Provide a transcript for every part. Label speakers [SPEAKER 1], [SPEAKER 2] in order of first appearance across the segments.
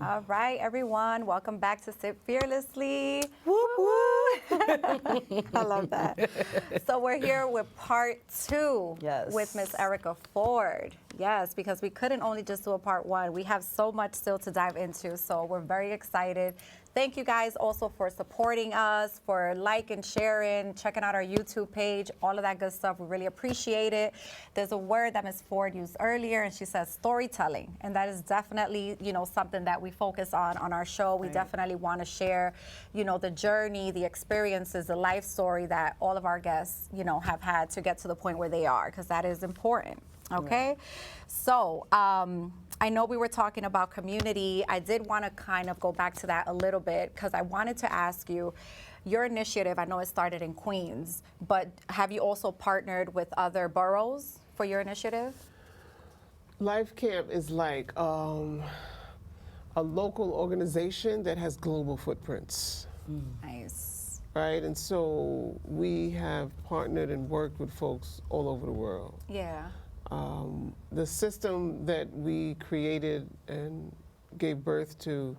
[SPEAKER 1] All right, everyone, welcome back to Sit Fearlessly.
[SPEAKER 2] Whoop, whoop.
[SPEAKER 1] I love that. So we're here with part 2
[SPEAKER 2] Yes.
[SPEAKER 1] with Miss Erica Ford. Yes, because we couldn't only just do a part 1. We have so much still to dive into, so we're very excited. Thank you guys also for supporting us, for liking, sharing, checking out our YouTube page, all of that good stuff. We really appreciate it. There's a word that Ms. Ford used earlier, and she says storytelling, and that is definitely, something that we focus on our show. We definitely want to share, the journey, the experiences, the life story that all of our guests, have had to get to the point where they are, because that is important. Okay, right. So I know we were talking about community. I did want to kind of go back to that a little bit because I wanted to ask you, your initiative, I know it started in Queens, but have you also partnered with other boroughs for your initiative?
[SPEAKER 3] Life Camp is like a local organization that has global footprints.
[SPEAKER 1] Nice.
[SPEAKER 3] Right, and so we have partnered and worked with folks all over the world.
[SPEAKER 1] Yeah.
[SPEAKER 3] The system that we created and gave birth to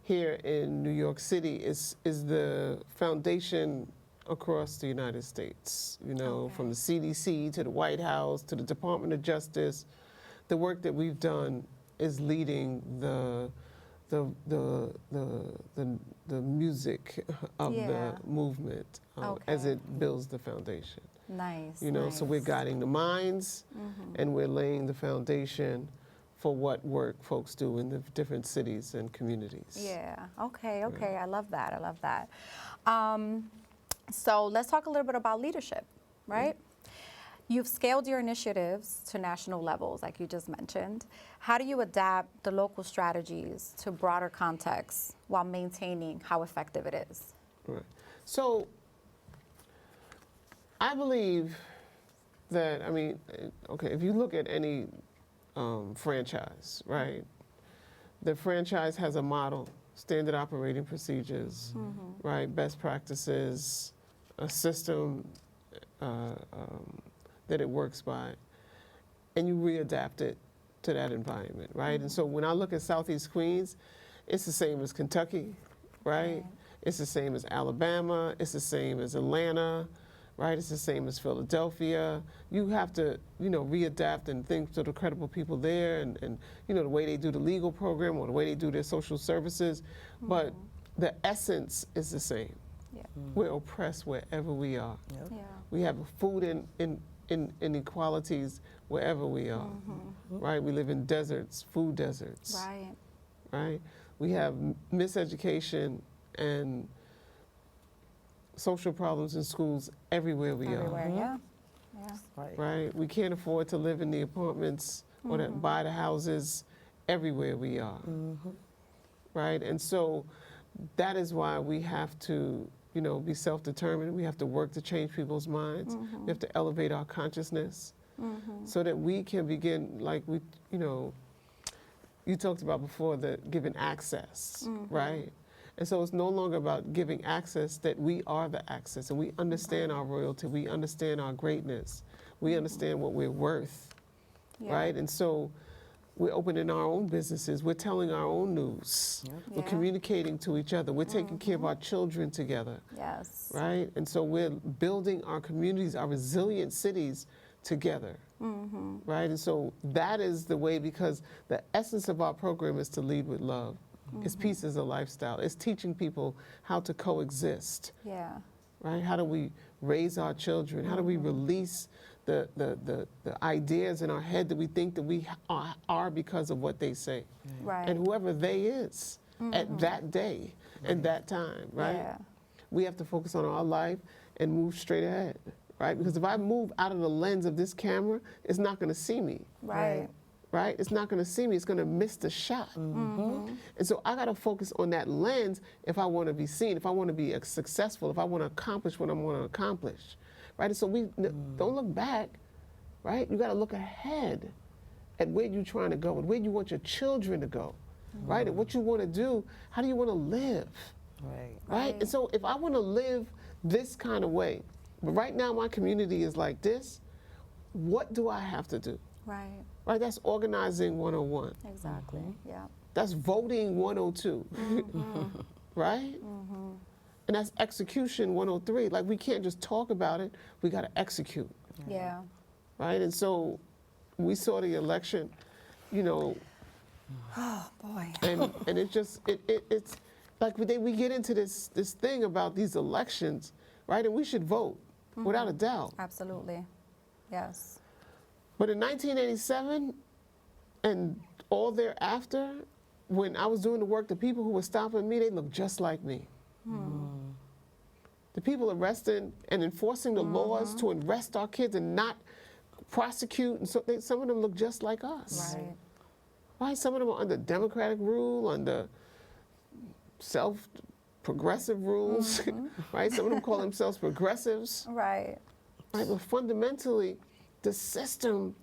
[SPEAKER 3] here in New York City is the foundation across the United States. From the CDC to the White House to the Department of Justice, the work that we've done is leading the music of the movement as it builds the foundation.
[SPEAKER 1] Nice.
[SPEAKER 3] So we're guiding the minds, and we're laying the foundation for what work folks do in the different cities and communities.
[SPEAKER 1] Yeah. Okay. I love that. So let's talk a little bit about leadership, right? You've scaled your initiatives to national levels, like you just mentioned. How do you adapt the local strategies to broader contexts while maintaining how effective it is?
[SPEAKER 3] Right. So I believe that, if you look at any franchise, right, the franchise has a model, standard operating procedures, right, best practices, a system that it works by, and you readapt it to that environment, right? And so when I look at Southeast Queens, it's the same as Kentucky, right? It's the same as Alabama, it's the same as Atlanta, right? It's the same as Philadelphia. You have to, readapt and think to the credible people there and the way they do the legal program or the way they do their social services. But the essence is the same.
[SPEAKER 1] Yeah.
[SPEAKER 3] We're oppressed wherever we are.
[SPEAKER 2] Yep.
[SPEAKER 1] Yeah.
[SPEAKER 3] We have food inequalities wherever we are, right? We live in deserts, food deserts, right? We have miseducation and social problems in schools everywhere we
[SPEAKER 1] Everywhere,
[SPEAKER 3] are.
[SPEAKER 1] yeah.
[SPEAKER 3] Right? We can't afford to live in the apartments or to buy the houses everywhere we are. Right? And so that is why we have to, be self-determined. We have to work to change people's minds. We have to elevate our consciousness so that we can begin, like you talked about before, giving access, right? And so it's no longer about giving access, that we are the access, and we understand our royalty, we understand our greatness, we understand what we're worth, right? And so we're opening our own businesses, we're telling our own news, we're communicating to each other, we're taking care of our children together, right? And so we're building our communities, our resilient cities together, right? And so that is the way, because the essence of our program is to lead with love. It's peace as a lifestyle. It's teaching people how to coexist.
[SPEAKER 1] Yeah.
[SPEAKER 3] Right? How do we raise our children? How do we release the ideas in our head that we think that we are because of what they say?
[SPEAKER 1] Right.
[SPEAKER 3] And whoever they is at that day and that time, right?
[SPEAKER 1] Yeah.
[SPEAKER 3] We have to focus on our life and move straight ahead, right? Because if I move out of the lens of this camera, it's not going to see me.
[SPEAKER 1] Right.
[SPEAKER 3] Right? It's not going to see me. It's going to miss the shot. And so I got to focus on that lens if I want to be seen, if I want to be successful, if I want to accomplish what I want to accomplish. Right? And so we don't look back, right? You got to look ahead at where you're trying to go and where you want your children to go, right? And what you want to do, how do you want to live? Right? And so if I want to live this kind of way, but right now my community is like this, what do I have to do?
[SPEAKER 1] Right.
[SPEAKER 3] Right, that's organizing 101.
[SPEAKER 1] Exactly. Yeah.
[SPEAKER 3] That's voting 102, right? And that's execution 103. Like, we can't just talk about it, we got to execute,
[SPEAKER 1] Yeah.
[SPEAKER 3] right? And so we saw the election, you know,
[SPEAKER 1] Oh boy.
[SPEAKER 3] and it's like we get into this thing about these elections, right? And we should vote, without a doubt.
[SPEAKER 1] Absolutely. Yes.
[SPEAKER 3] But in 1987 and all thereafter, when I was doing the work, the people who were stopping me, they looked just like me. The people arresting and enforcing the laws to arrest our kids and not prosecute, and so some of them look just like us.
[SPEAKER 1] Right.
[SPEAKER 3] Right? Some of them are under democratic rule, under progressive rules, right? Some of them call themselves progressives,
[SPEAKER 1] Right.
[SPEAKER 3] right? But fundamentally, the system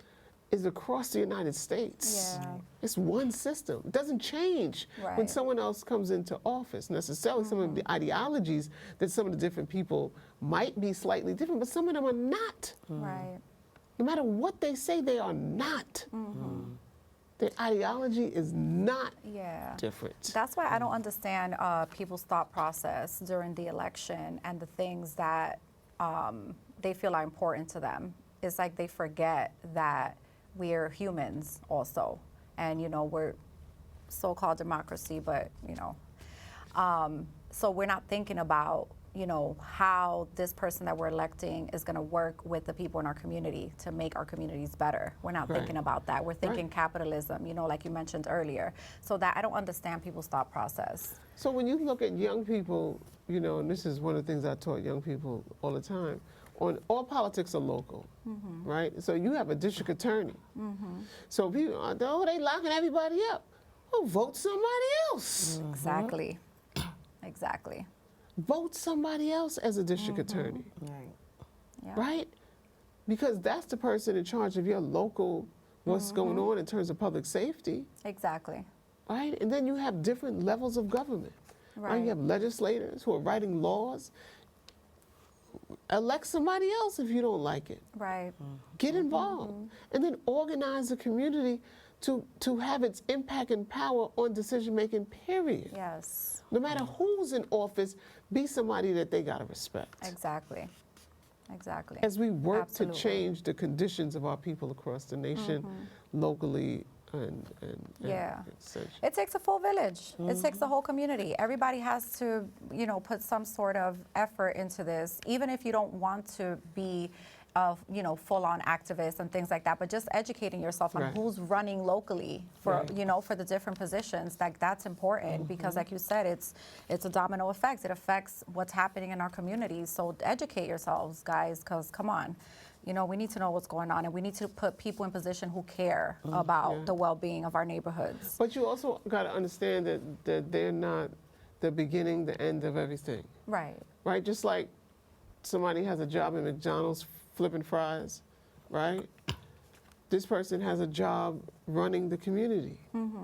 [SPEAKER 3] is across the United States.
[SPEAKER 1] Yeah.
[SPEAKER 3] It's one system. It doesn't change when
[SPEAKER 1] Right.
[SPEAKER 3] someone else comes into office necessarily. Some of the ideologies that some of the different people might be slightly different, but some of them are not.
[SPEAKER 1] Right.
[SPEAKER 3] No matter what they say, they are not. Their ideology is not
[SPEAKER 1] Yeah.
[SPEAKER 3] different.
[SPEAKER 1] That's why I don't understand people's thought process during the election and the things that they feel are important to them. It's like they forget that we're humans also, and we're so-called democracy, but so we're not thinking about how this person that we're electing is going to work with the people in our community to make our communities better. We're not
[SPEAKER 3] Right.
[SPEAKER 1] thinking about that. We're thinking capitalism, like you mentioned earlier. So that I don't understand people's thought process.
[SPEAKER 3] So when you look at young people, and this is one of the things I taught young people all the time, all politics are local, right? So you have a district attorney. So people, they locking everybody up. Well, vote somebody else.
[SPEAKER 1] Exactly. Exactly.
[SPEAKER 3] Vote somebody else as a district attorney,
[SPEAKER 2] Right.
[SPEAKER 1] Yeah.
[SPEAKER 3] right? Because that's the person in charge of your local, what's going on in terms of public safety,
[SPEAKER 1] Exactly.
[SPEAKER 3] right? And then you have different levels of government. Right. You have legislators who are writing laws. Elect somebody else if you don't like it.
[SPEAKER 1] Right.
[SPEAKER 3] Get involved. And then organize the community to have its impact and power on decision making, period.
[SPEAKER 1] Yes.
[SPEAKER 3] No matter who's in office, be somebody that they gotta respect.
[SPEAKER 1] Exactly. Exactly.
[SPEAKER 3] As we work
[SPEAKER 1] Absolutely.
[SPEAKER 3] to change the conditions of our people across the nation, locally and
[SPEAKER 1] Yeah.
[SPEAKER 3] essentially.
[SPEAKER 1] It takes a full village. It takes the whole community. Everybody has to, put some sort of effort into this, even if you don't want to be full-on activists and things like that, but just educating yourself on
[SPEAKER 3] Right.
[SPEAKER 1] who's running locally for,
[SPEAKER 3] Right.
[SPEAKER 1] for the different positions. That's important because, like you said, it's a domino effect. It affects what's happening in our communities. So educate yourselves, guys, because come on. We need to know what's going on, and we need to put people in position who care about the well-being of our neighborhoods.
[SPEAKER 3] But you also got to understand that they're not the beginning, the end of everything,
[SPEAKER 1] Right.
[SPEAKER 3] right? Just like somebody has a job at McDonald's flipping fries, right? This person has a job running the community,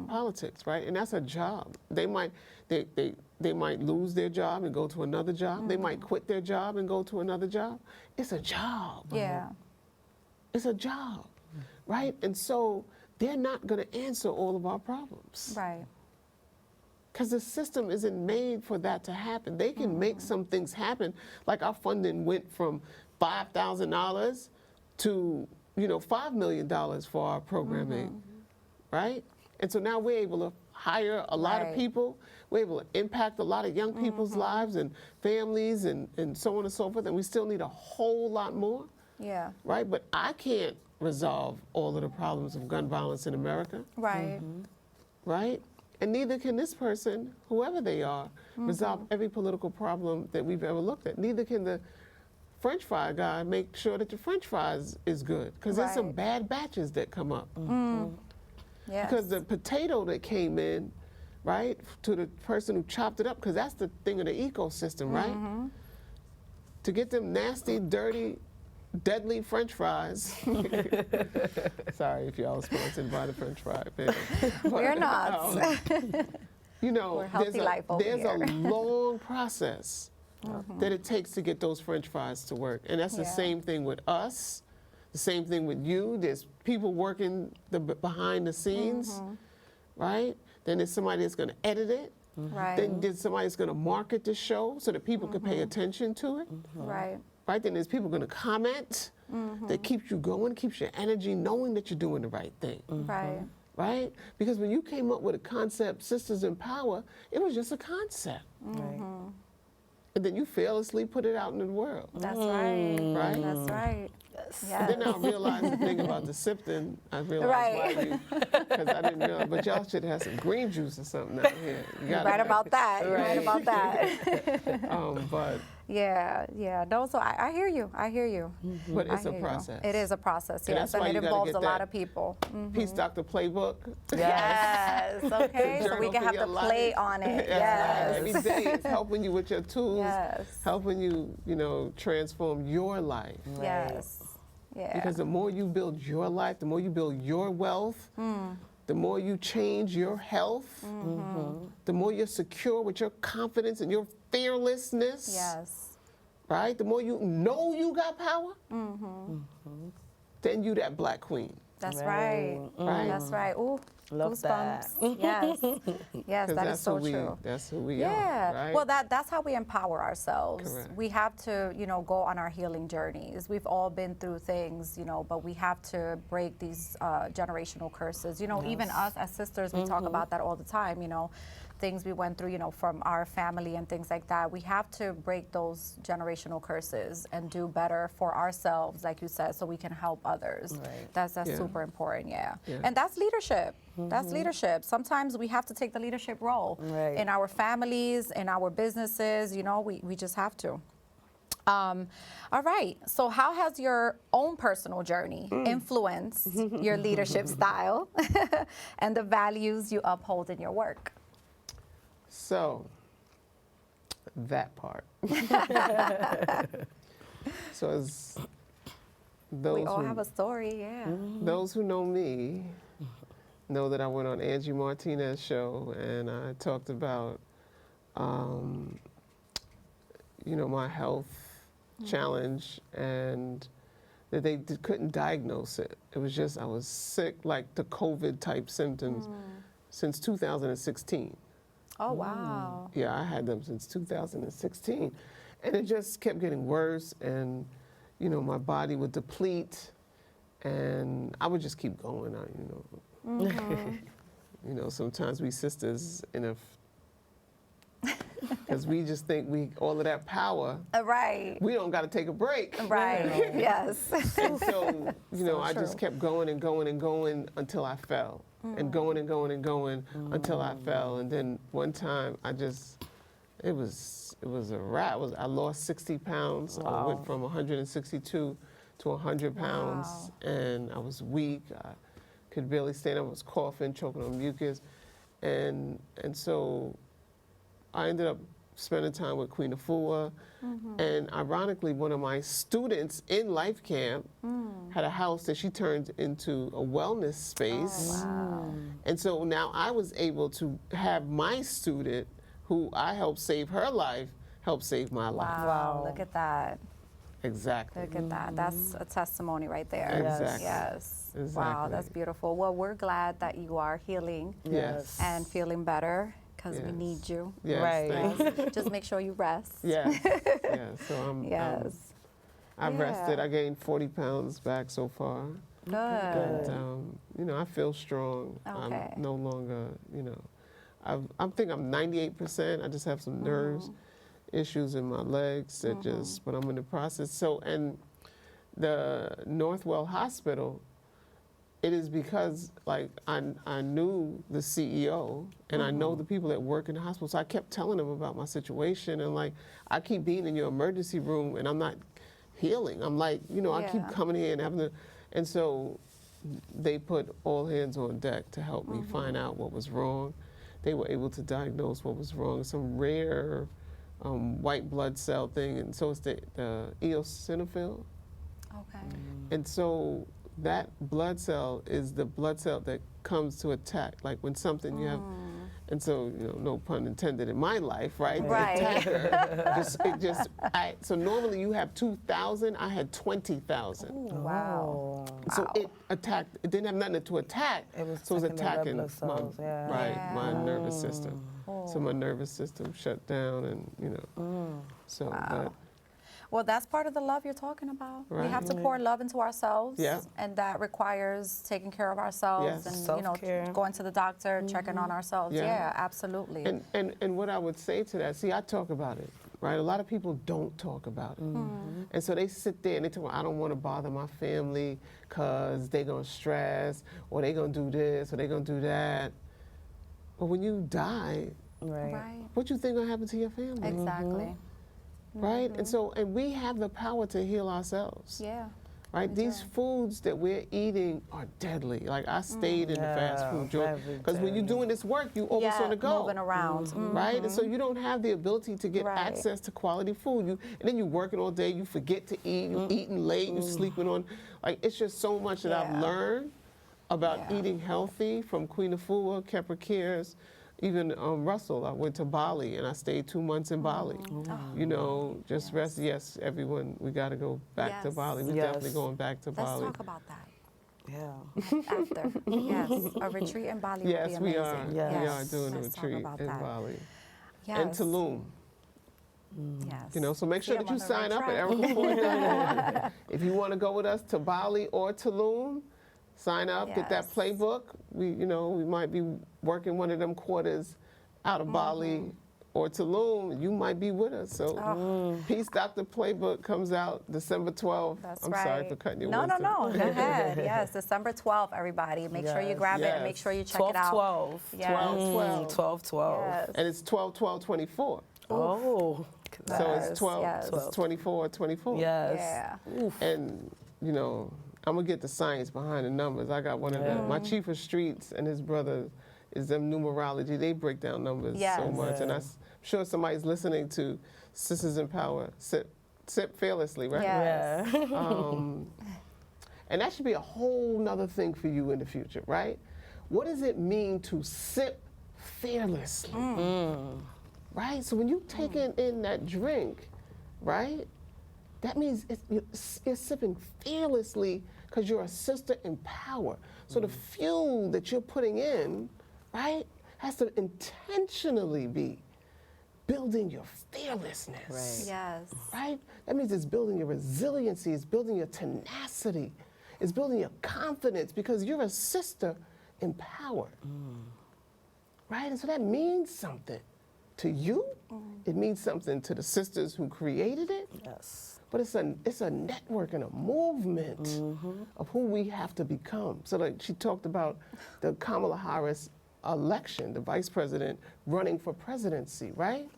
[SPEAKER 3] politics, right? And that's a job. They might lose their job and go to another job. They might quit their job and go to another job. It's a job.
[SPEAKER 1] Yeah.
[SPEAKER 3] It's a job, right? And so they're not going to answer all of our problems.
[SPEAKER 1] Right.
[SPEAKER 3] Because the system isn't made for that to happen. They can make some things happen, like our funding went from $5,000 to $5 million for our programming, right? And so now we're able to hire a lot of
[SPEAKER 1] Right.
[SPEAKER 3] people. We're able to impact a lot of young people's lives and families and so on and so forth. And we still need a whole lot more,
[SPEAKER 1] Yeah.
[SPEAKER 3] right? But I can't resolve all of the problems of gun violence in America,
[SPEAKER 1] Right.
[SPEAKER 3] right? And neither can this person, whoever they are, resolve every political problem that we've ever looked at. Neither can the French fry guy make sure that your French fries is good, because there's some
[SPEAKER 1] Right.
[SPEAKER 3] bad batches that come up.
[SPEAKER 1] Yes.
[SPEAKER 3] Because the potato that came in, right, to the person who chopped it up, because that's the thing of the ecosystem, right? To get them nasty, dirty, deadly French fries. Sorry if y'all are sponsored by the French fry family.
[SPEAKER 1] We're not. We're healthy life over
[SPEAKER 3] there's
[SPEAKER 1] here.
[SPEAKER 3] a long process that it takes to get those French fries to work. And that's the
[SPEAKER 1] Yeah.
[SPEAKER 3] same thing with us, the same thing with you. There's people working behind the scenes, right? Then there's somebody that's going to edit it.
[SPEAKER 1] Right.
[SPEAKER 3] Then there's somebody that's going to market the show so that people can pay attention to it.
[SPEAKER 1] Right.
[SPEAKER 3] Right? Then there's people going to comment that keeps you going, keeps your energy, knowing that you're doing the right thing.
[SPEAKER 1] Right.
[SPEAKER 3] Right? Because when you came up with a concept, Sisters in Power, it was just a concept.
[SPEAKER 2] Right.
[SPEAKER 3] And then you fearlessly put it out in the world.
[SPEAKER 1] That's right.
[SPEAKER 3] Right?
[SPEAKER 1] That's right.
[SPEAKER 3] And
[SPEAKER 1] Yes.
[SPEAKER 3] then I realized the thing about the sipton. I realized
[SPEAKER 1] Right.
[SPEAKER 3] why you, because I didn't realize. But y'all should have some green juice or something out here. You
[SPEAKER 1] You're
[SPEAKER 3] gotta
[SPEAKER 1] right
[SPEAKER 3] have-
[SPEAKER 1] about that. You're right about that.
[SPEAKER 3] But
[SPEAKER 1] Yeah. No, so I hear you. I hear you.
[SPEAKER 3] but it's
[SPEAKER 1] I
[SPEAKER 3] a
[SPEAKER 1] hear you.
[SPEAKER 3] process.
[SPEAKER 1] It is a process,
[SPEAKER 3] And
[SPEAKER 1] yes,
[SPEAKER 3] that's why
[SPEAKER 1] and
[SPEAKER 3] you
[SPEAKER 1] it
[SPEAKER 3] gotta
[SPEAKER 1] involves
[SPEAKER 3] get
[SPEAKER 1] a lot
[SPEAKER 3] that
[SPEAKER 1] of people.
[SPEAKER 3] Peace Doctor Playbook.
[SPEAKER 1] Yes. Okay. So we
[SPEAKER 3] Journal
[SPEAKER 1] can
[SPEAKER 3] for
[SPEAKER 1] have
[SPEAKER 3] your
[SPEAKER 1] the play
[SPEAKER 3] life.
[SPEAKER 1] on it.
[SPEAKER 3] Yes. Every
[SPEAKER 1] Yes.
[SPEAKER 3] day it's helping you with your tools,
[SPEAKER 1] Yes.
[SPEAKER 3] helping you, transform your life.
[SPEAKER 1] Yes. Yeah.
[SPEAKER 3] Because the more you build your life, the more you build your wealth, the more you change your health, the more you're secure with your confidence and your fearlessness,
[SPEAKER 1] Yes.
[SPEAKER 3] right? The more you know you got power, then you that black queen.
[SPEAKER 1] That's
[SPEAKER 2] Right.
[SPEAKER 1] right.
[SPEAKER 3] Right.
[SPEAKER 1] That's right. Ooh.
[SPEAKER 2] Love
[SPEAKER 1] goosebumps. Yes. Yes,
[SPEAKER 3] 'Cause
[SPEAKER 1] that is so true.
[SPEAKER 3] That's who we
[SPEAKER 1] Yeah.
[SPEAKER 3] are, right?
[SPEAKER 1] Well, that's how we empower ourselves.
[SPEAKER 3] Correct.
[SPEAKER 1] We have to, go on our healing journeys. We've all been through things, but we have to break these generational curses. Even us as sisters, we talk about that all the time, things we went through, from our family and things like that. We have to break those generational curses and do better for ourselves, like you said, so we can help others.
[SPEAKER 2] Right.
[SPEAKER 1] That's
[SPEAKER 3] Yeah.
[SPEAKER 1] super important, yeah.
[SPEAKER 3] Yeah.
[SPEAKER 1] And that's leadership. That's leadership. Sometimes we have to take the leadership role
[SPEAKER 2] Right.
[SPEAKER 1] in our families, in our businesses. We just have to. All right. So, how has your own personal journey influenced your leadership style and the values you uphold in your work?
[SPEAKER 3] So, that part. So, as those
[SPEAKER 1] We all
[SPEAKER 3] who,
[SPEAKER 1] have a story, yeah.
[SPEAKER 3] those who know me know that I went on Angie Martinez's show and I talked about, my health challenge and that they couldn't diagnose it. It was just, I was sick, like the COVID type symptoms since 2016.
[SPEAKER 1] Oh, wow.
[SPEAKER 3] Yeah, I had them since 2016. And it just kept getting worse and, my body would deplete and I would just keep going on, sometimes we sisters because we just think all of that power,
[SPEAKER 1] Right.
[SPEAKER 3] we don't got to take a break.
[SPEAKER 1] Right. Yes.
[SPEAKER 3] And so, I
[SPEAKER 1] true.
[SPEAKER 3] just kept going and going and going until I fell. And going and going and going until I fell. And then one time it was a wrap. I lost 60 pounds. I went from 162 to 100 pounds. And I was weak. I could barely stand up. I was coughing, choking on mucus. And so I ended up spending time with Queen Afua. And ironically, one of my students in Life Camp had a house that she turned into a wellness space.
[SPEAKER 1] Wow.
[SPEAKER 3] And so now I was able to have my student, who I helped save her life, help save my life.
[SPEAKER 1] Wow.
[SPEAKER 2] Wow.
[SPEAKER 1] Look at that.
[SPEAKER 3] Exactly.
[SPEAKER 1] Look at that. That's a testimony right there.
[SPEAKER 3] Exactly.
[SPEAKER 1] Yes. Wow,
[SPEAKER 3] Exactly.
[SPEAKER 1] that's beautiful. Well, we're glad that you are healing
[SPEAKER 3] Yes.
[SPEAKER 1] and feeling better because we
[SPEAKER 3] Yes.
[SPEAKER 1] need you.
[SPEAKER 3] Yes,
[SPEAKER 2] Right.
[SPEAKER 3] thank you.
[SPEAKER 1] Yes. Just make sure you rest.
[SPEAKER 3] Yes. Yes. So
[SPEAKER 1] Yes.
[SPEAKER 3] I've rested.
[SPEAKER 1] Yeah.
[SPEAKER 3] I gained 40 pounds back so far.
[SPEAKER 1] Good.
[SPEAKER 3] And, I feel strong.
[SPEAKER 1] Okay.
[SPEAKER 3] I'm no longer, I think I'm 98%. I just have some nerves issues in my legs that but I'm in the process. So, and the Northwell Hospital, it is because I knew the CEO and I know the people that work in the hospital. So I kept telling them about my situation and I keep being in your emergency room and I'm not healing. I'm I keep
[SPEAKER 1] Yeah.
[SPEAKER 3] coming here and and so they put all hands on deck to help me find out what was wrong. They were able to diagnose what was wrong, some rare white blood cell thing, and so it's the eosinophil.
[SPEAKER 1] Okay.
[SPEAKER 3] And so that blood cell is the blood cell that comes to attack, like when something you have, And so, no pun intended in my life, right? The
[SPEAKER 1] Right.
[SPEAKER 3] attacker, so normally you have 2,000, I had 20,000.
[SPEAKER 1] Wow.
[SPEAKER 3] So it attacked, it didn't have nothing to attack.
[SPEAKER 2] It was
[SPEAKER 3] so it was
[SPEAKER 2] attacking the
[SPEAKER 3] attacking
[SPEAKER 2] red blood cells, yeah.
[SPEAKER 3] right, my
[SPEAKER 1] Yeah.
[SPEAKER 3] nervous system. So my nervous system shut down and, so, but
[SPEAKER 1] Well, that's part of the love you're talking about. We
[SPEAKER 3] Right.
[SPEAKER 1] have to pour love into ourselves,
[SPEAKER 3] Yeah.
[SPEAKER 1] and that requires taking care of ourselves
[SPEAKER 3] Yes.
[SPEAKER 1] and
[SPEAKER 2] Self-care.
[SPEAKER 1] going to the doctor, checking on ourselves.
[SPEAKER 3] Yeah.
[SPEAKER 1] Yeah, absolutely.
[SPEAKER 3] And what I would say to that, see, I talk about it, right? A lot of people don't talk about it. And so they sit there and they talk, I don't want to bother my family because they're going to stress, or they're going to do this, or they're going to do that. But when you die,
[SPEAKER 2] Right.
[SPEAKER 1] Right.
[SPEAKER 3] what you think going to happen to your family?
[SPEAKER 1] Exactly.
[SPEAKER 3] Right? And so, and we have the power to heal ourselves.
[SPEAKER 1] Yeah.
[SPEAKER 3] Right?
[SPEAKER 1] We
[SPEAKER 3] These
[SPEAKER 1] do.
[SPEAKER 3] foods that we're eating are deadly. Like I stayed in the fast
[SPEAKER 2] Yeah,
[SPEAKER 3] food joint
[SPEAKER 2] very
[SPEAKER 3] because when you're
[SPEAKER 2] deadly.
[SPEAKER 3] doing this work, you always
[SPEAKER 1] Yeah,
[SPEAKER 3] on the go.
[SPEAKER 1] moving around.
[SPEAKER 3] Right? And so you don't have the ability to get
[SPEAKER 1] Right.
[SPEAKER 3] access to quality food. And then you're working all day, you forget to eat, you're eating late, you're sleeping on. Like, it's just so much that I've
[SPEAKER 1] Yeah.
[SPEAKER 3] learned about
[SPEAKER 1] Yeah.
[SPEAKER 3] eating healthy from Queen Afua, Kepra Cares, even Russell. I went to Bali and I stayed 2 months in Bali. Just rest. Yes, everyone, we got to go back to
[SPEAKER 1] Yes.
[SPEAKER 3] Bali. We're
[SPEAKER 2] Yes.
[SPEAKER 3] definitely going back to
[SPEAKER 1] Let's
[SPEAKER 3] Bali.
[SPEAKER 1] talk about that
[SPEAKER 2] Yeah.
[SPEAKER 1] after. Yes, a retreat in Bali would be
[SPEAKER 3] Yes,
[SPEAKER 1] amazing.
[SPEAKER 3] we are.
[SPEAKER 2] Yes.
[SPEAKER 3] We are doing a
[SPEAKER 1] Let's talk
[SPEAKER 3] retreat
[SPEAKER 1] about
[SPEAKER 3] in
[SPEAKER 1] that.
[SPEAKER 3] Bali.
[SPEAKER 1] Yes.
[SPEAKER 3] And Tulum.
[SPEAKER 1] Yes.
[SPEAKER 3] So make sure
[SPEAKER 1] See,
[SPEAKER 3] that
[SPEAKER 1] I'm
[SPEAKER 3] you
[SPEAKER 1] on the
[SPEAKER 3] sign
[SPEAKER 1] right
[SPEAKER 3] up at
[SPEAKER 1] track.
[SPEAKER 3] ericaford.org. If you want to go with us to Bali or Tulum, sign up, get that
[SPEAKER 1] Yes.
[SPEAKER 3] playbook. We might be working one of them quarters out of Bali or Tulum. You might be with us. So Peace Doctor Playbook comes out December 12th.
[SPEAKER 1] That's
[SPEAKER 3] I'm
[SPEAKER 1] right.
[SPEAKER 3] sorry for cutting your
[SPEAKER 1] No,
[SPEAKER 3] wisdom.
[SPEAKER 1] Go ahead. Yes, December 12th, everybody. Make sure you
[SPEAKER 2] Yes.
[SPEAKER 1] grab it and
[SPEAKER 3] Yes.
[SPEAKER 1] make sure you check it out.
[SPEAKER 2] 12-12.
[SPEAKER 1] Yes.
[SPEAKER 3] 12-12.
[SPEAKER 2] 12-12.
[SPEAKER 1] Yes.
[SPEAKER 3] And it's 12-12-24.
[SPEAKER 2] Oh.
[SPEAKER 3] So
[SPEAKER 1] Yes,
[SPEAKER 3] it's 12,
[SPEAKER 1] yes.
[SPEAKER 3] it's 24-24.
[SPEAKER 2] Yes.
[SPEAKER 1] Yeah.
[SPEAKER 2] Oof.
[SPEAKER 3] And, I'm going to get the science behind the numbers. I got one of them. My chief of streets and his brother is them numerology. They break down numbers so
[SPEAKER 1] Yes.
[SPEAKER 3] much. And
[SPEAKER 2] Yeah.
[SPEAKER 3] I'm sure somebody's listening to Sisters in Power, Sip Fearlessly, right?
[SPEAKER 1] Yes.
[SPEAKER 2] Yeah.
[SPEAKER 3] And that should be a whole nother thing for you in the future, right? What does it mean to sip fearlessly? Right? So when you take in that drink, right? That means you're sipping fearlessly because you're a sister in power. So the fuel that you're putting in, right, has to intentionally be building your fearlessness.
[SPEAKER 1] Yes.
[SPEAKER 3] Right? That means it's building your resiliency, it's building your tenacity, it's building your confidence because you're a sister in power. Right? And so that means something to you. It means something to the sisters who created it.
[SPEAKER 2] Yes.
[SPEAKER 3] But it's a network and a movement of who we have to become. So like she talked about the Kamala Harris election, the vice president running for presidency, right?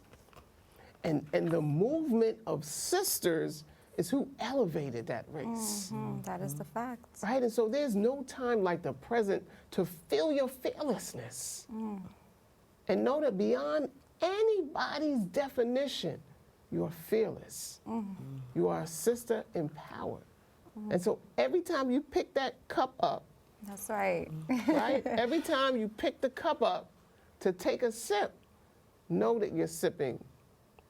[SPEAKER 3] And the movement of sisters is who elevated that race,
[SPEAKER 1] That is the fact.
[SPEAKER 3] right? And so there's no time like the present to feel your fearlessness and know that beyond anybody's definition, you are fearless. You are a sister in power. And so every time you pick that cup up,
[SPEAKER 1] That's right.
[SPEAKER 3] right? Every time you pick the cup up to take a sip, know that you're sipping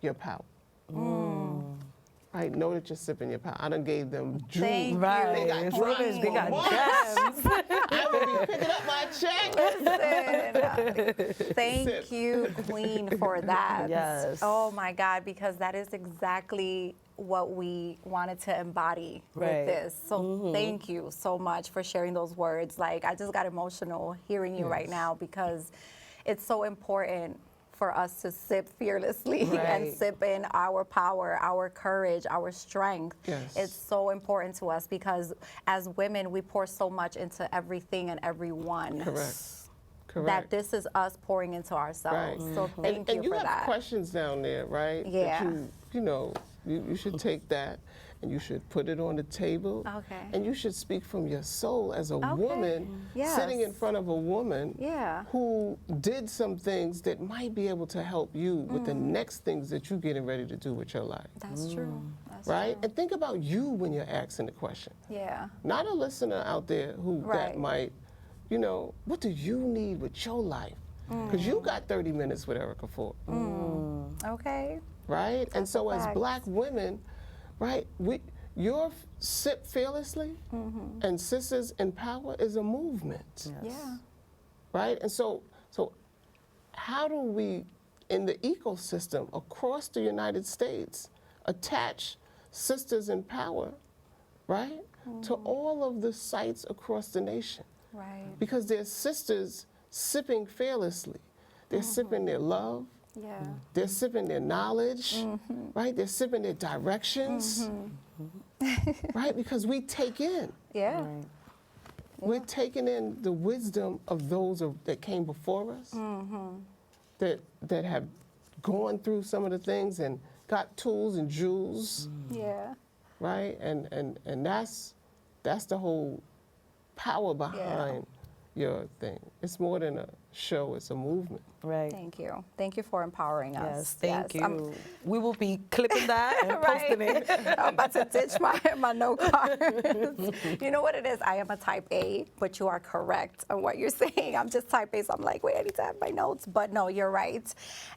[SPEAKER 3] your power. Right? Know that you're sipping your power. I done gave them jewels.
[SPEAKER 1] Thank you.
[SPEAKER 2] Right.
[SPEAKER 3] They got
[SPEAKER 2] It's
[SPEAKER 3] drops
[SPEAKER 2] really- they
[SPEAKER 3] for
[SPEAKER 2] got
[SPEAKER 3] once.
[SPEAKER 2] gems.
[SPEAKER 3] I will be picking up my check.
[SPEAKER 1] Listen, thank
[SPEAKER 3] Sip.
[SPEAKER 1] you, Queen, for that.
[SPEAKER 2] Yes.
[SPEAKER 1] Oh my God, because that is exactly what we wanted to embody
[SPEAKER 2] Right.
[SPEAKER 1] with this. So thank you so much for sharing those words. Like, I just got emotional hearing you right
[SPEAKER 3] Yes.
[SPEAKER 1] now because it's so important for us to sip fearlessly and
[SPEAKER 2] Right.
[SPEAKER 1] sip in our power, our courage, our strength.
[SPEAKER 3] Yes.
[SPEAKER 1] It's so important to us because as women, we pour so much into everything and everyone.
[SPEAKER 3] Correct.
[SPEAKER 1] That
[SPEAKER 3] Correct.
[SPEAKER 1] this is us pouring into ourselves.
[SPEAKER 3] Right.
[SPEAKER 1] So thank
[SPEAKER 3] and
[SPEAKER 1] you
[SPEAKER 3] you
[SPEAKER 1] for
[SPEAKER 3] have
[SPEAKER 1] that.
[SPEAKER 3] questions down there, right?
[SPEAKER 1] Yeah.
[SPEAKER 3] That you should take that and you should put it on the table.
[SPEAKER 1] Okay.
[SPEAKER 3] And you should speak from your soul as a
[SPEAKER 1] Okay.
[SPEAKER 3] woman
[SPEAKER 1] Yes.
[SPEAKER 3] sitting in front of a woman
[SPEAKER 1] Yeah.
[SPEAKER 3] who did some things that might be able to help you with the next things that you're getting ready to do with your life.
[SPEAKER 1] That's true. That's
[SPEAKER 3] Right?
[SPEAKER 1] true.
[SPEAKER 3] And think about you when you're asking the question.
[SPEAKER 1] Yeah.
[SPEAKER 3] Not a listener out there who that
[SPEAKER 1] Right.
[SPEAKER 3] might, what do you need with your life? because you got 30 minutes with Erica Ford,
[SPEAKER 1] Okay.
[SPEAKER 3] right? And
[SPEAKER 1] That's a
[SPEAKER 3] so as
[SPEAKER 1] fact.
[SPEAKER 3] black women, right, your Sip Fearlessly and Sisters in Power is a movement,
[SPEAKER 1] Yeah.
[SPEAKER 3] right? And so how do we, in the ecosystem across the United States, attach Sisters in Power, right, to all of the sites across the nation?
[SPEAKER 1] Right.
[SPEAKER 3] Because they're sisters sipping fearlessly. They're sipping their love,
[SPEAKER 1] Yeah.
[SPEAKER 3] they're sipping their knowledge, right? They're sipping their directions, right? Because we take in.
[SPEAKER 1] Yeah.
[SPEAKER 3] We're taking in the wisdom of those that came before us, that have gone through some of the things and got tools and jewels,
[SPEAKER 1] Yeah.
[SPEAKER 3] right? And that's the whole power behind your thing. It's more than a show, it's a movement.
[SPEAKER 2] Right.
[SPEAKER 1] Thank you. Thank you for empowering us.
[SPEAKER 2] Yes, thank you.
[SPEAKER 1] I'm-
[SPEAKER 2] We will be clipping that and posting it.
[SPEAKER 1] I'm about to ditch my note cards. You know what it is? I am a type A, but you are correct on what you're saying. I'm just type A, so I'm like, wait, I need to have my notes. But no, you're right.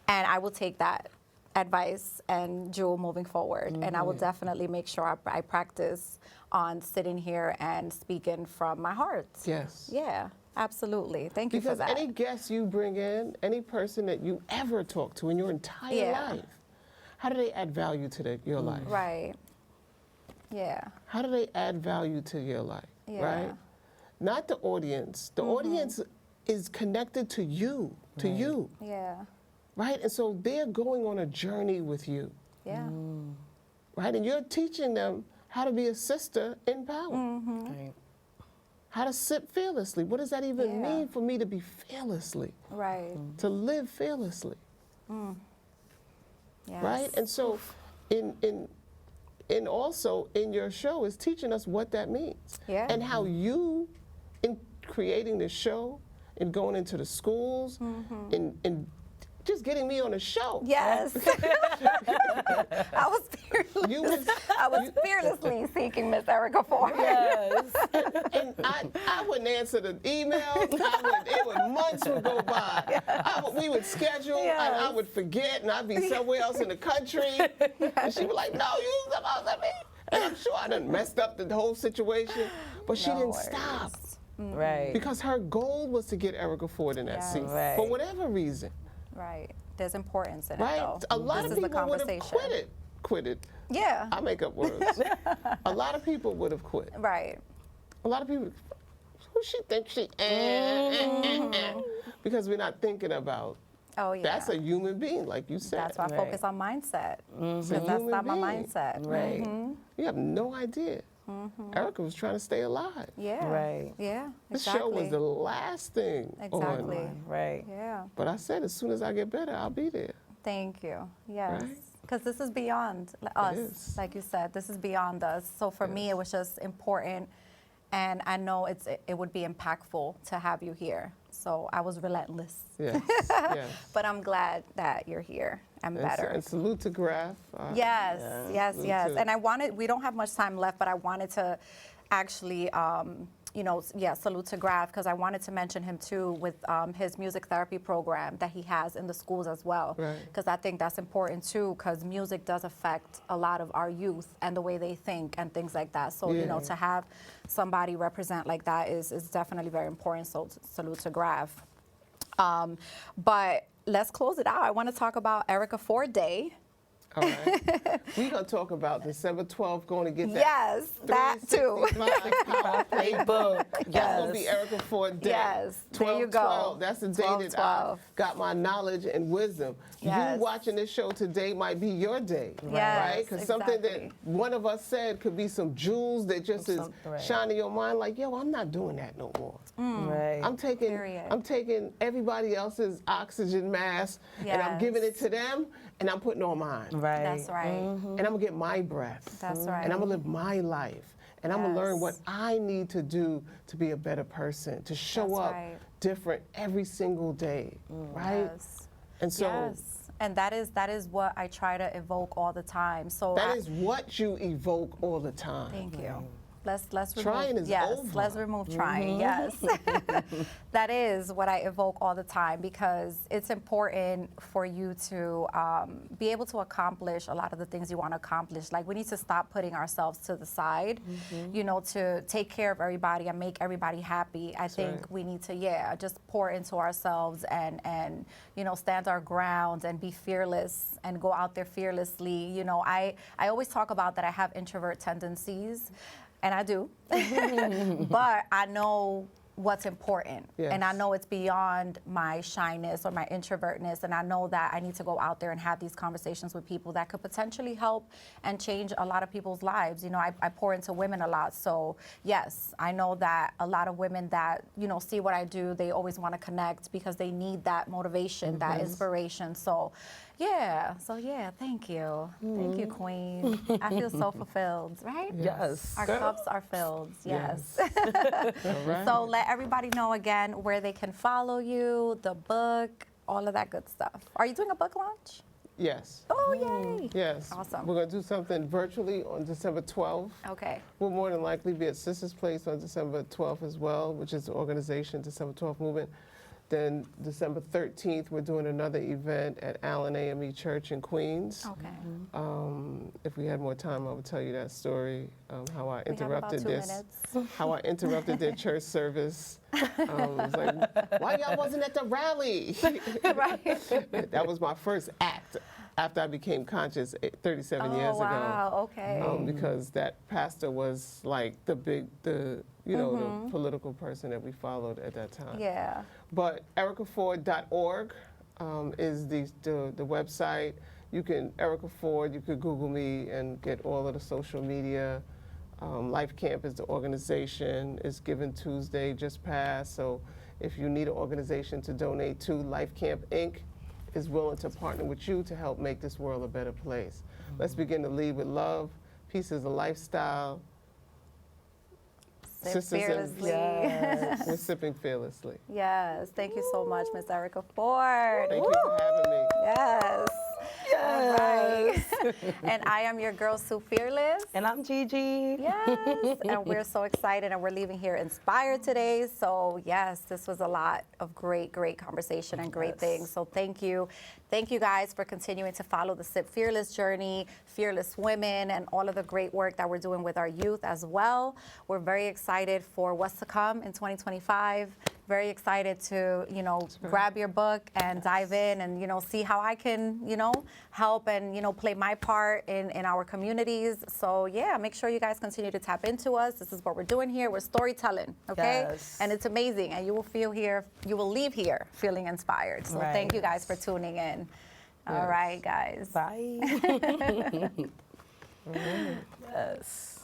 [SPEAKER 1] And I will take that advice and Jewel moving forward. And I will definitely make sure I practice on sitting here and speaking from my heart.
[SPEAKER 3] Yes.
[SPEAKER 1] Yeah, absolutely. Thank you for
[SPEAKER 3] Because
[SPEAKER 1] that.
[SPEAKER 3] any guest you bring in, any person that you ever talk to in your entire
[SPEAKER 1] Yeah.
[SPEAKER 3] life, how do they add value to your life?
[SPEAKER 1] Right. Yeah.
[SPEAKER 3] How do they add value to your life?
[SPEAKER 1] Yeah.
[SPEAKER 3] Right? Not the audience. The audience is connected to you,
[SPEAKER 1] Yeah.
[SPEAKER 3] right? And so they're going on a journey with you,
[SPEAKER 1] Yeah.
[SPEAKER 3] right? And you're teaching them how to be a sister in power,
[SPEAKER 2] Right.
[SPEAKER 3] how to sip fearlessly. What does that even
[SPEAKER 1] Yeah.
[SPEAKER 3] mean for me to be fearlessly,
[SPEAKER 1] Right.
[SPEAKER 3] to live fearlessly?
[SPEAKER 1] Yes.
[SPEAKER 3] Right? And so in also in your show is teaching us what that means.
[SPEAKER 1] Yeah.
[SPEAKER 3] And how you, in creating the show and going into the schools and just getting me on a show.
[SPEAKER 1] Yes. I was fearlessly seeking Miss Erica Ford.
[SPEAKER 2] Yes.
[SPEAKER 3] And I wouldn't answer the emails. Months would go by. We would schedule, and I
[SPEAKER 1] Yes.
[SPEAKER 3] would forget, and I'd be somewhere else in the country. And she'd be like, "No, you supposed to be." And I'm sure I done messed up the whole situation, but she
[SPEAKER 1] No
[SPEAKER 3] didn't
[SPEAKER 1] worries.
[SPEAKER 3] stop
[SPEAKER 2] Right.
[SPEAKER 3] because her goal was to get Erica Ford in that
[SPEAKER 1] Yes.
[SPEAKER 3] seat
[SPEAKER 2] Right.
[SPEAKER 3] for whatever reason.
[SPEAKER 1] Right. There's importance in it,
[SPEAKER 3] Right?
[SPEAKER 1] though.
[SPEAKER 3] A lot
[SPEAKER 1] This
[SPEAKER 3] of
[SPEAKER 1] is the
[SPEAKER 3] people would have
[SPEAKER 1] conversation.
[SPEAKER 3] quitted.
[SPEAKER 1] Yeah.
[SPEAKER 3] I make up words. A lot of people would have quit.
[SPEAKER 1] Right.
[SPEAKER 3] A lot of people, who she thinks she because we're not thinking about
[SPEAKER 1] Oh, yeah.
[SPEAKER 3] that's a human being, like you said.
[SPEAKER 1] That's why I
[SPEAKER 2] Right.
[SPEAKER 1] focus on mindset. Because
[SPEAKER 3] a
[SPEAKER 1] that's
[SPEAKER 3] human
[SPEAKER 1] not my
[SPEAKER 3] being.
[SPEAKER 1] mindset.
[SPEAKER 2] Right.
[SPEAKER 3] You have no idea. Erica was trying to stay alive.
[SPEAKER 1] Yeah.
[SPEAKER 2] Right.
[SPEAKER 1] Yeah.
[SPEAKER 3] This
[SPEAKER 1] Exactly.
[SPEAKER 3] show was the last thing
[SPEAKER 1] Exactly.
[SPEAKER 3] on.
[SPEAKER 2] Right.
[SPEAKER 1] Yeah.
[SPEAKER 3] But I said, as soon as I get better, I'll be there.
[SPEAKER 1] Thank you. Yes.
[SPEAKER 3] Right?
[SPEAKER 1] Because this is beyond us,
[SPEAKER 3] is.
[SPEAKER 1] like you said. This is beyond us. So for me, it was just important, and I know it would be impactful to have you here. So I was relentless.
[SPEAKER 3] Yes. Yes.
[SPEAKER 1] But I'm glad that you're here and better.
[SPEAKER 3] And salute to Graf.
[SPEAKER 1] Yes, yes,
[SPEAKER 3] Me
[SPEAKER 1] yes.
[SPEAKER 3] too.
[SPEAKER 1] And we don't have much time left, but I wanted to actually, salute to Graf, because I wanted to mention him too with his music therapy program that he has in the schools as well.
[SPEAKER 3] Right.
[SPEAKER 1] Because I think that's important too, because music does affect a lot of our youth and the way they think and things like that. So,
[SPEAKER 3] Yeah.
[SPEAKER 1] to have somebody represent like that is definitely very important. So salute to Graf. But let's close it out. I want to talk about Erica Ford Day.
[SPEAKER 3] All right. We're going to talk about December 12th, going to get that.
[SPEAKER 1] Yes, that too.
[SPEAKER 3] 365 power playbook. That's going to be
[SPEAKER 1] Yes.
[SPEAKER 3] Erica Ford Day.
[SPEAKER 1] Yes, there you go.
[SPEAKER 3] 12/12. That's the day
[SPEAKER 1] 12/12.
[SPEAKER 3] that I got my knowledge and wisdom.
[SPEAKER 1] Yes.
[SPEAKER 3] You watching this show today might be your day.
[SPEAKER 1] Yes,
[SPEAKER 3] Right? Because something that
[SPEAKER 1] exactly.
[SPEAKER 3] one of us said could be some jewels that just is
[SPEAKER 2] Right.
[SPEAKER 3] shining your mind like, yo, I'm not doing that no more.
[SPEAKER 2] Right.
[SPEAKER 3] I'm
[SPEAKER 1] Period.
[SPEAKER 3] taking everybody else's oxygen mask and I'm giving it
[SPEAKER 1] Yes.
[SPEAKER 3] to them and I'm putting on mine.
[SPEAKER 2] Right.
[SPEAKER 1] That's right.
[SPEAKER 3] And I'm gonna get my breath.
[SPEAKER 1] That's right.
[SPEAKER 3] And I'm gonna live my life. And I'm gonna learn what
[SPEAKER 1] Yes.
[SPEAKER 3] I need to do to be a better person, to show
[SPEAKER 1] That's
[SPEAKER 3] up
[SPEAKER 1] right.
[SPEAKER 3] different every single day, right?
[SPEAKER 1] Yes.
[SPEAKER 3] And so
[SPEAKER 1] Yes. And that is what I try to evoke all the time. So
[SPEAKER 3] that is what you evoke all the time.
[SPEAKER 1] thank you. Let's remove.
[SPEAKER 3] Trying is
[SPEAKER 1] yes,
[SPEAKER 3] over.
[SPEAKER 1] let's remove trying. Yes, that is what I evoke all the time because it's important for you to be able to accomplish a lot of the things you want to accomplish. Like we need to stop putting ourselves to the side, you know, to take care of everybody and make everybody happy. I think
[SPEAKER 3] right.
[SPEAKER 1] we need to just pour into ourselves and you know stand our ground and be fearless and go out there fearlessly. You know, I always talk about that I have introvert tendencies. And I do, but I know what's important.
[SPEAKER 3] Yes.
[SPEAKER 1] And I know it's beyond my shyness or my introvertness. And I know that I need to go out there and have these conversations with people that could potentially help and change a lot of people's lives. You know, I pour into women a lot. So yes, I know that a lot of women that, you know, see what I do, they always want to connect because they need that motivation, that inspiration. So yeah, thank you. Thank you, Queen. I feel so fulfilled, right?
[SPEAKER 2] Yes.
[SPEAKER 1] Our cups are filled, yes.
[SPEAKER 3] All right.
[SPEAKER 1] So let everybody know again where they can follow you, the book, all of that good stuff. Are you doing a book launch?
[SPEAKER 3] Yes.
[SPEAKER 1] Oh, yay.
[SPEAKER 3] Yes.
[SPEAKER 1] Awesome.
[SPEAKER 3] We're going to do something virtually on December 12th.
[SPEAKER 1] Okay.
[SPEAKER 3] We'll more than likely be at Sister's Place on December 12th as well, which is the organization, December 12th Movement. Then December 13th, we're doing another event at Allen AME Church in Queens.
[SPEAKER 1] Okay.
[SPEAKER 3] If we had more time, I would tell you that story, how I
[SPEAKER 1] We have about
[SPEAKER 3] interrupted
[SPEAKER 1] 2
[SPEAKER 3] this,
[SPEAKER 1] minutes.
[SPEAKER 3] how I interrupted their church service. It was like, why y'all wasn't at the rally?
[SPEAKER 1] Right.
[SPEAKER 3] That was my first act after I became conscious 37 years
[SPEAKER 1] Oh, wow.
[SPEAKER 3] ago.
[SPEAKER 1] Okay.
[SPEAKER 3] Because that pastor was like the political person that we followed at that time.
[SPEAKER 1] Yeah.
[SPEAKER 3] But ericaford.org is the website. You can, Erica Ford, you could Google me and get all of the social media. Life Camp is the organization. It's Given Tuesday just passed. So if you need an organization to donate to, Life Camp Inc. is willing to partner with you to help make this world a better place. Let's begin to lead with love. Peace is a lifestyle.
[SPEAKER 1] Sip
[SPEAKER 3] Sisters
[SPEAKER 1] fearlessly.
[SPEAKER 2] Yes.
[SPEAKER 3] We're sipping fearlessly.
[SPEAKER 1] Yes. Thank you so much, Miss Erica Ford.
[SPEAKER 3] Thank you for having me.
[SPEAKER 1] Yes. All right.
[SPEAKER 2] Yes.
[SPEAKER 1] And I am your girl, Sue Fearless.
[SPEAKER 2] And I'm Gigi.
[SPEAKER 1] Yes, and we're so excited, and we're leaving here inspired today. So yes, this was a lot of great conversation and great things. So thank you guys for continuing to follow the Sip Fearless journey, Fearless Women, and all of the great work that we're doing with our youth as well. We're very excited for what's to come in 2025. Very excited to, you know, grab your book and dive in and, you know, see how I can, you know, help and, you know, play my part in our communities. So yeah, make sure you guys continue to tap into us. This is what we're doing here. We're storytelling, okay?
[SPEAKER 2] Yes.
[SPEAKER 1] And it's amazing. And you will leave here feeling inspired. So
[SPEAKER 2] Right.
[SPEAKER 1] thank you guys for tuning in. All right, guys.
[SPEAKER 2] Bye. Yes.